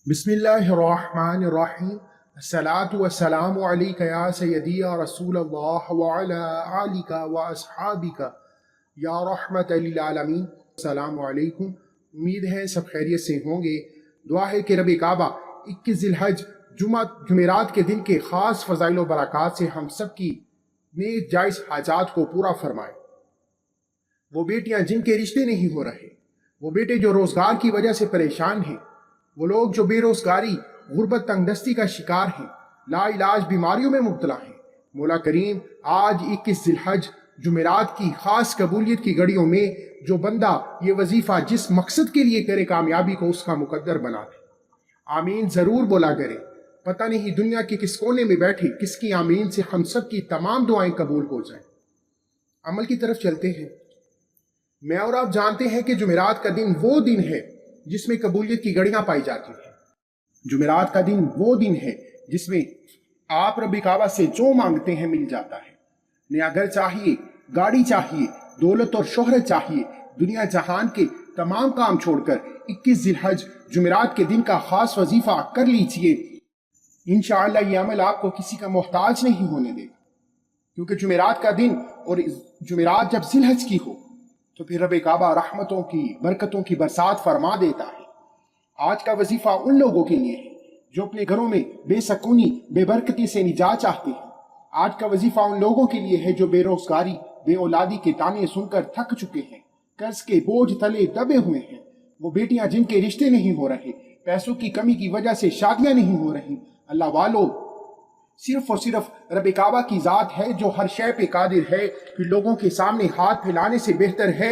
बिस्मिल्लाहिर्रहमानिर्रहीम। अस्सलातु वस्सलामु अलैका या सय्यदी या रसूल अल्लाह व अला आलिका व अस्हाबिका या रहमतल लिल आलमीन। अस्सलामु अलैकुम। उम्मीद है सब खैरियत से होंगे। दुआ है कि रब काबा 21 ज़िलहज जुमेरात के दिन के ख़ास फ़ज़ाइल व बरक़ात से हम सब की नेक जायज़ हाजात को पूरा फरमाए। वो बेटियां जिनके रिश्ते नहीं हो रहे, वो बेटे जो रोज़गार की वजह से परेशान हैं, वो लोग जो बेरोज़गारी गुर्बत तंगदस्ती का शिकार हैं, लाइलाज बीमारियों में मुब्तला हैं, मौला करीम आज 21 ज़िलहज जुमेरात की ख़ास कबूलियत की घड़ियों में जो बंदा ये वजीफ़ा जिस मकसद के लिए करे कामयाबी को उसका मुकद्दर बना दे। आमीन ज़रूर बोला करे। पता नहीं दुनिया के किस कोने में बैठे किसकी आमीन से हम सब की तमाम दुआएं कबूल हो जाएं। अमल की तरफ चलते हैं। मैं और आप जानते हैं कि जुमेरात का दिन वो दिन है जिसमें कबूलियत की घड़ियां पाई जाती हैं। जुमेरात का दिन वो दिन है जिसमें आप रब काबा से जो मांगते हैं मिल जाता है। नया घर चाहिए, गाड़ी चाहिए, दौलत और शोहरत चाहिए, दुनिया जहान के तमाम काम छोड़कर 21 ज़िलहज जुमेरात के दिन का खास वजीफा कर लीजिए। इंशाअल्लाह ये अमल आपको किसी का मोहताज नहीं होने देगा, क्योंकि जुमेरात का दिन और जुमेरात जब ज़िलहज की हो तो फिर रब काबा रहमतों की बरकतों की बरसात फरमा देता है। आज का वजीफा उन लोगों के लिए है जो अपने घरों में बेसकूनी बेबरकती से निजात चाहते हैं। आज का वजीफा उन लोगों के लिए है जो बेरोजगारी बे औलादी के ताने सुनकर थक चुके हैं, कर्ज के बोझ तले दबे हुए हैं। वो बेटियां जिनके रिश्ते नहीं हो रहे, पैसों की कमी की वजह से शादियां नहीं हो रही। अल्लाह वालों, सिर्फ और सिर्फ रब काबा की ज़ात है जो हर शय पे कादिर है। फिर लोगों के सामने हाथ फैलाने से बेहतर है,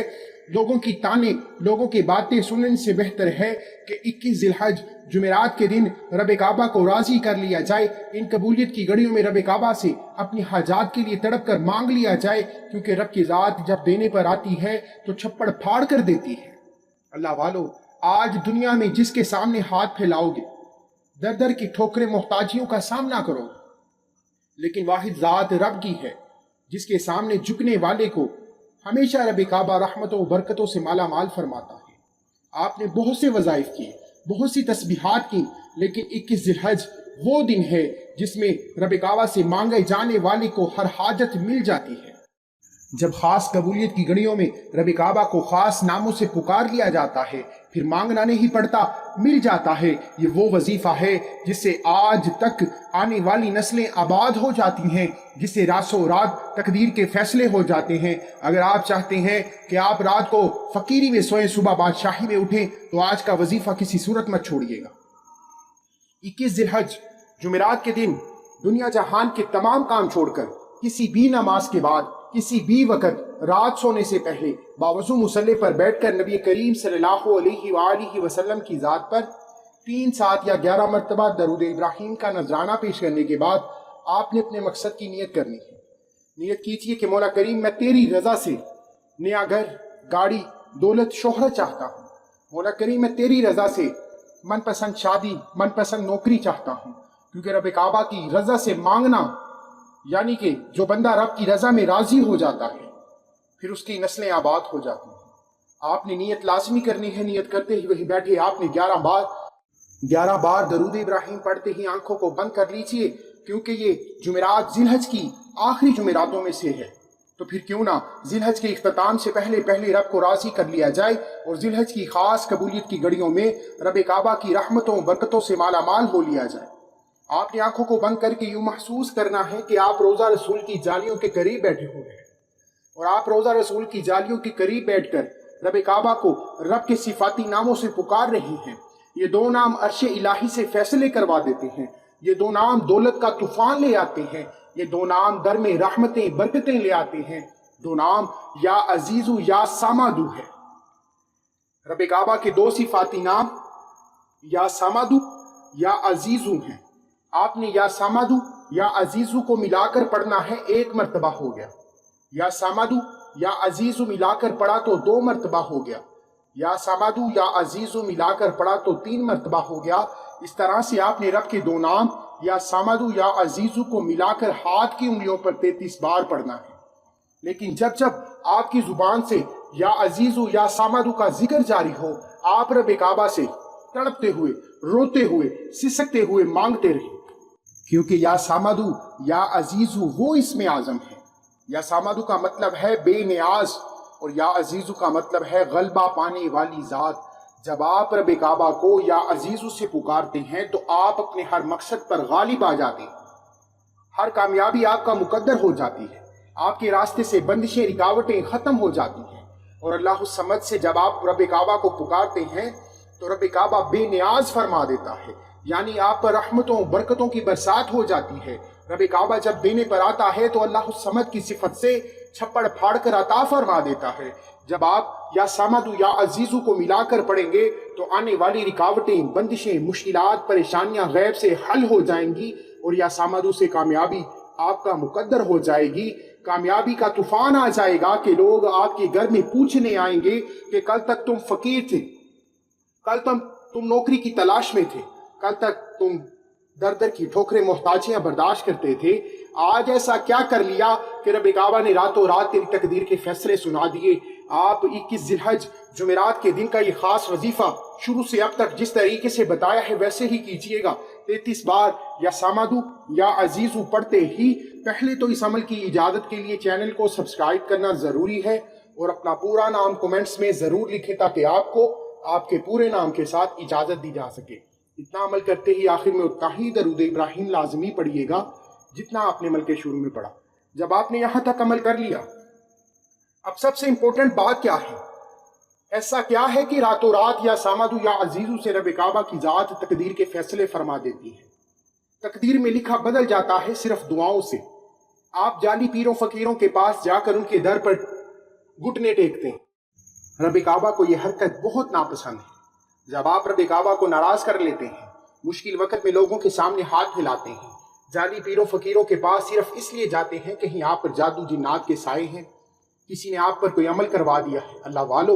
लोगों की ताने लोगों की बातें सुनने से बेहतर है कि 21 ज़िलहज जुमेरात के दिन रब काबा को राज़ी कर लिया जाए। इन कबूलियत की घड़ियों में रब काबा से अपनी हाजात के लिए तड़प कर मांग लिया जाए, क्योंकि रब की ज़ात जब देने पर आती है तो छप्पड़ फाड़ कर देती है। अल्लाह वालों, आज दुनिया में जिसके सामने हाथ फैलाओगे, दर दर की ठोकरें मोहताजियों का सामना करोगे, लेकिन वाहिद ज़ात रब की है जिसके सामने झुकने वाले को हमेशा रब काबा रहमतों व बरकतों से माला माल फरमाता है। आपने बहुत से वज़ाइफ किए, बहुत सी तस्बीहात की, लेकिन 21 ज़िलहज वो दिन है जिसमें रब काबा से मांगे जाने वाले को हर हाजत मिल जाती है। जब खास कबूलियत की घड़ियों में रब काबा को खास नामों से पुकार लिया जाता है, फिर मांगना नहीं पड़ता, मिल जाता है। ये वो वजीफा है जिससे आज तक आने वाली नस्लें आबाद हो जाती हैं, जिससे रातों रात तकदीर के फैसले हो जाते हैं। अगर आप चाहते हैं कि आप रात को फकीरी में सोएं, सुबह बादशाही में उठें, तो आज का वजीफा किसी सूरत मत छोड़िएगा। 21 ज़िलहज जुमेरात के दिन दुनिया जहान के तमाम काम छोड़कर किसी भी नमाज के बाद किसी भी वक़्त रात सोने से पहले बावजू मुसल्ले पर बैठकर नबी करीम सल्लल्लाहु अलैहि वसल्लम की ज़ात पर 3, 7 या 11 मरतबा दरूद इब्राहिम का नजराना पेश करने के बाद आपने अपने मकसद की नियत करनी है। नियत कीजिए कि मौला करीम, मैं तेरी रज़ा से नया घर, गाड़ी, दौलत, शोहरत चाहता हूँ। मौला करीम, मैं तेरी रज़ा से मनपसंद शादी, मनपसंद नौकरी चाहता हूँ, क्योंकि रब काबा की रज़ा से मांगना यानी कि जो बंदा रब की रज़ा में राज़ी हो जाता है फिर उसकी नस्लें आबाद हो जाती हैं। आपने नियत लाजमी करनी है। नियत करते ही वही बैठे आपने 11 बार दरूद इब्राहिम पढ़ते ही आंखों को बंद कर लीजिए, क्योंकि ये जुमेरात ज़िलहज की आखिरी जुमेरातों में से है। तो फिर क्यों ना ज़िलहज के इख्तिताम से पहले पहले रब को राज़ी कर लिया जाए और ज़िलहज की खास कबूलियत की घड़ियों में रब काबा की रहमतों बरकतों से माला माल हो लिया जाए। आपने आंखों को बंद करके यूं महसूस करना है कि आप रोज़ा रसूल की जालियों के करीब बैठे हुए हैं, और आप रोज़ा रसूल की जालियों के करीब बैठकर रब काबा को रब के सिफाती नामों से पुकार रहे हैं। ये 2 नाम अर्श इलाही से फैसले करवा देते हैं। ये 2 नाम दौलत का तूफान ले आते हैं। ये 2 नाम दर में रहमतें बरकतें ले आते हैं। 2 नाम या अजीजू या सामादू है। रब काबा के 2 सिफाती नाम या सामादू या अजीजू हैं। आपने या सामादू या अजीजू को मिलाकर पढ़ना है, 1 मरतबा हो गया। या सामादू या अजीजू मिलाकर पढ़ा तो 2 मरतबा हो गया। या सामादू या अजीजू मिलाकर पढ़ा तो 3 मरतबा हो गया। इस तरह से आपने रब के 2 नाम या सामादू या अजीजू को मिलाकर हाथ की उंगलियों पर 33 बार पढ़ना है। लेकिन जब जब आपकी जुबान से या अजीजू या सामादू का जिक्र जारी हो, आप रब काबा से तड़पते हुए روتے ہوئے سسکتے ہوئے مانگتے رہے، کیونکہ یا سامدو یا عزیزو وہ اسم اعظم ہے۔ یا سامدو کا مطلب ہے بے نیاز اور یا عزیزو کا مطلب ہے غلبہ پانے والی ذات۔ جب آپ رب کعبہ کو یا عزیزو سے پکارتے ہیں تو آپ اپنے ہر مقصد پر غالب آ جاتے ہیں، ہر کامیابی آپ کا مقدر ہو جاتی ہے، آپ کے راستے سے بندشیں رکاوٹیں ختم ہو جاتی ہیں، اور اللہ الصمد سے جب آپ رب کعبہ کو پکارتے ہیں تو رب کعبہ بے نیاز فرما دیتا ہے، یعنی آپ پر رحمتوں برکتوں کی برسات ہو جاتی ہے۔ رب کعبہ جب دینے پر آتا ہے تو اللہ الصمد کی صفت سے چھپڑ پھاڑ کر عطا فرما دیتا ہے۔ جب آپ یا سامدو یا عزیزو کو ملا کر پڑھیں گے تو آنے والی رکاوٹیں، بندشیں، مشکلات، پریشانیاں غیب سے حل ہو جائیں گی، اور یا سامدو سے کامیابی آپ کا مقدر ہو جائے گی۔ کامیابی کا طوفان آ جائے گا کہ لوگ آپ کے گھر میں پوچھنے آئیں گے کہ کل تک تم فقیر تھے، کل تم نوکری کی تلاش میں تھے، کل تک تم در در کی ٹھوکریں محتاجیاں برداشت کرتے تھے، آج ایسا کیا کر لیا کہ رب کعبہ نے راتوں رات تیری تقدیر کے فیصلے سنا دیے۔ آپ 21 ذی الحج جمعرات کے دن کا یہ خاص وظیفہ شروع سے اب تک جس طریقے سے بتایا ہے ویسے ہی کیجئے گا۔ 33 بار یا سامدو یا عزیزو پڑھتے ہی پہلے تو اس عمل کی اجازت کے لیے چینل کو سبسکرائب کرنا ضروری ہے، اور اپنا پورا نام کومنٹس میں ضرور لکھیں تاکہ آپ کو آپ کے پورے نام کے ساتھ اجازت دی جا سکے۔ اتنا عمل کرتے ہی آخر میں اتنا ہی درود ابراہیم لازمی پڑھیے گا جتنا آپ نے عمل کے شروع میں پڑھا۔ جب آپ نے یہاں تک عمل کر لیا، اب سب سے امپورٹنٹ بات کیا ہے؟ ایسا کیا ہے کہ راتوں رات یا سامدو یا عزیزو سے رب کعبہ کی ذات تقدیر کے فیصلے فرما دیتی ہے؟ تقدیر میں لکھا بدل جاتا ہے صرف دعاؤں سے۔ آپ جعلی پیروں فقیروں کے پاس جا کر ان کے در پر گھٹنے ٹیکتے ہیں۔ رب کعبہ کو یہ حرکت بہت ناپسند ہے۔ جب آپ رب کعبہ کو ناراض کر لیتے ہیں، مشکل وقت میں لوگوں کے سامنے ہاتھ پھیلاتے ہیں، جعلی پیروں فقیروں کے پاس صرف اس لیے جاتے ہیں کہیں آپ پر جادو جنات کے سائے ہیں، کسی نے آپ پر کوئی عمل کروا دیا ہے۔ اللہ والو،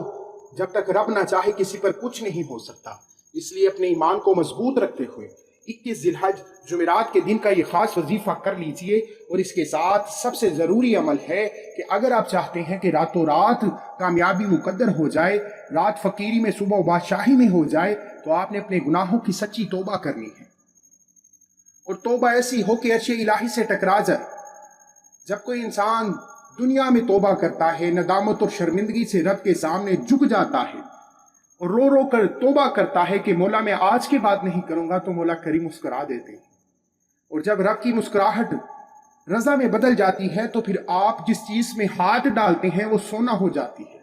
جب تک رب نہ چاہے کسی پر کچھ نہیں ہو سکتا۔ اس لیے اپنے ایمان کو مضبوط رکھتے ہوئے 21 ذی الحج جمعرات کے دن کا یہ خاص وظیفہ کر لیجئے، اور اس کے ساتھ سب سے ضروری عمل ہے کہ اگر آپ چاہتے ہیں کہ راتوں رات کامیابی مقدر ہو جائے، رات فقیری میں صبح بادشاہی میں ہو جائے، تو آپ نے اپنے گناہوں کی سچی توبہ کرنی ہے، اور توبہ ایسی ہو کہ عرش الہی سے ٹکرا جائے۔ جب کوئی انسان دنیا میں توبہ کرتا ہے، ندامت اور شرمندگی سے رب کے سامنے جھک جاتا ہے اور رو رو کر توبہ کرتا ہے کہ مولا میں آج کے بعد نہیں کروں گا، تو مولا کریم مسکرا دیتے ہیں، اور جب رب کی مسکراہٹ رضا میں بدل جاتی ہے تو پھر آپ جس چیز میں ہاتھ ڈالتے ہیں وہ سونا ہو جاتی ہے۔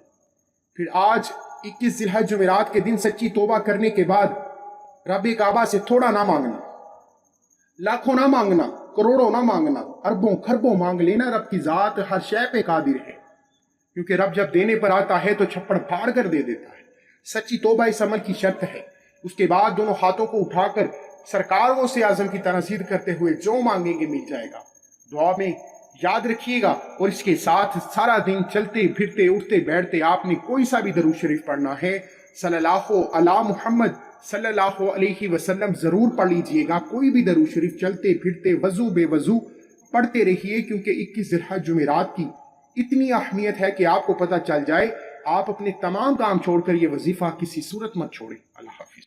پھر آج 21 ذی الحج جمعرات کے دن سچی توبہ کرنے کے بعد رب کعبہ سے تھوڑا نہ مانگنا، لاکھوں نہ مانگنا، کروڑوں نہ مانگنا، اربوں خربوں مانگ لینا۔ رب کی ذات ہر شے پہ قادر ہے، کیونکہ رب جب دینے پر آتا ہے تو چھپڑ پھاڑ کر دے دیتا ہے۔ سچی توبہ اس عمل کی شرط ہے۔ اس کے بعد دونوں ہاتھوں کو اٹھا کر سرکار سے اعظم کی تنزید کرتے ہوئے جو مانگیں گے مل جائے گا۔ دعا میں یاد رکھیے گا، اور اس کے ساتھ سارا دن چلتے پھرتے اٹھتے بیٹھتے آپ نے کوئی سا بھی درود شریف پڑھنا ہے، صلی اللہ علی محمد صلی اللہ علیہ وسلم ضرور پڑھ لیجئے گا۔ کوئی بھی درود شریف چلتے پھرتے وضو بے وضو پڑھتے رہیے، کیونکہ 21 ذی الحج جمعرات کی اتنی اہمیت ہے کہ آپ کو پتہ چل جائے۔ آپ اپنے تمام کام چھوڑ کر یہ وظیفہ کسی صورت مت چھوڑیں۔ اللہ حافظ۔